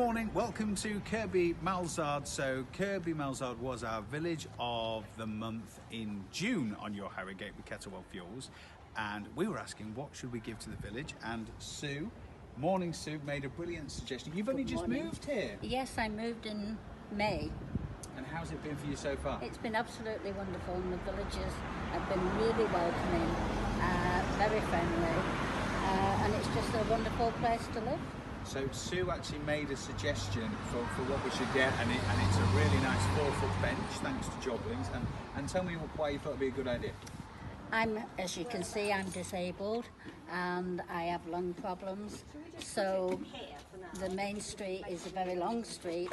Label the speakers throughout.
Speaker 1: morning, welcome to Kirkby Malzeard. So Kirkby Malzeard was our village of the month in June on your Harrogate with Kettlewell fuels, and we were asking what should we give to the village, and Sue, morning Sue, made a brilliant suggestion. You've only just moved here.
Speaker 2: Yes, I moved in May.
Speaker 1: And how's it been for you so far?
Speaker 2: It's been absolutely wonderful, and the villagers have been really welcoming, very friendly, and it's just a wonderful place to live.
Speaker 1: So Sue actually made a suggestion for what we should get, and it's a really nice 4-foot bench, thanks to Jobblings. And tell me why you thought it'd be a good idea.
Speaker 2: As you can see, I'm disabled and I have lung problems. So the main street is a very long street,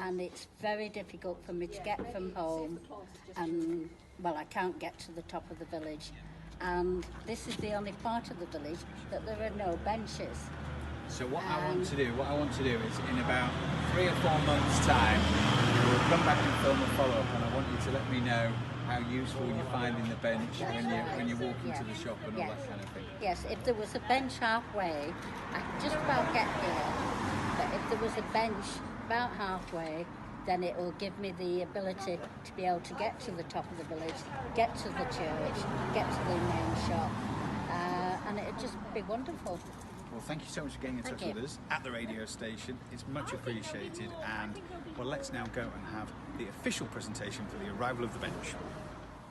Speaker 2: and it's very difficult for me to get from home. And well, I can't get to the top of the village. And this is the only part of the village that there are no benches.
Speaker 1: So what I want to do is in about 3 or 4 months' time, we'll come back and film a follow-up, and I want you to let me know how useful you find in the bench when you walk into the shop and all that kind of thing.
Speaker 2: Yes, if there was a bench halfway, I could just about get here. But if there was a bench about halfway, then it will give me the ability to be able to get to the top of the village, get to the church, get to the main shop, and it would just be wonderful.
Speaker 1: Well, thank you so much for getting in touch with us at the radio station. It's much appreciated. And well, let's now go and have the official presentation for the arrival of the bench.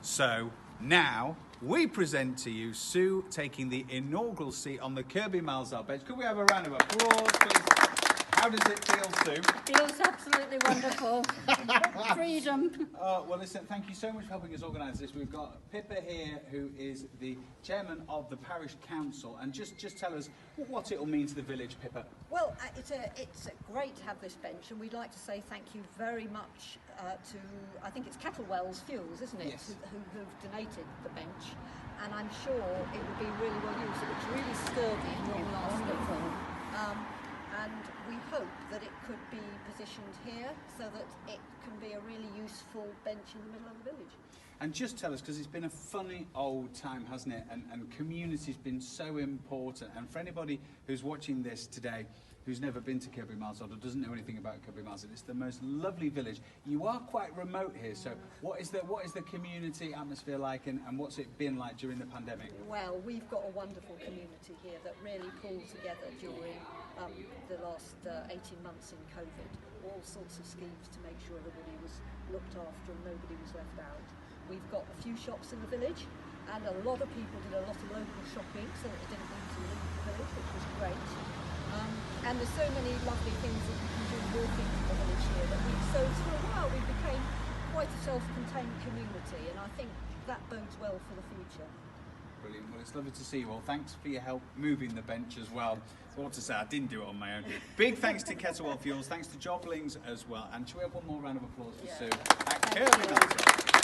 Speaker 1: So now we present to you Sue taking the inaugural seat on the Kirkby Malzeard bench. Could we have a round of applause, please? How does it feel, Sue?
Speaker 2: It feels absolutely wonderful. Freedom.
Speaker 1: Well, listen, thank you so much for helping us organise this. We've got Pippa here, who is the chairman of the parish council, and just tell us what it will mean to the village, Pippa.
Speaker 3: Well, it's great to have this bench, and we'd like to say thank you very much to, I think it's Kettlewell's Fuels, isn't it?
Speaker 1: Yes.
Speaker 3: Who've donated the bench, and I'm sure it will be really well used. It looks really sturdy and long-lasting. And we hope that it could be positioned here so that it can be a really useful bench in the middle of the village.
Speaker 1: And just tell us, because it's been a funny old time, hasn't it? And community's been so important. And for anybody who's watching this today, who's never been to Kirkby Malzeard or doesn't know anything about Kirkby Malzeard, it's the most lovely village. You are quite remote here, so what is the community atmosphere like, and what's it been like during the pandemic?
Speaker 3: Well, we've got a wonderful community here that really pulled together during the last 18 months in COVID. All sorts of schemes to make sure everybody was looked after and nobody was left out. We've got a few shops in the village, and a lot of people did a lot of local shopping so that they didn't need to leave the village, which was great. And there's so many lovely things that you can do walking to the village here so for a while we became quite a self-contained community, and I think that bodes well for the future.
Speaker 1: Brilliant. Well, it's lovely to see you all. Thanks for your help moving the bench as well. What to say, I didn't do it on my own. Big thanks to Kettlewell Fuels, thanks to Jobblings as well. And shall we have one more round of applause for Sue at Kirkby Malzeard?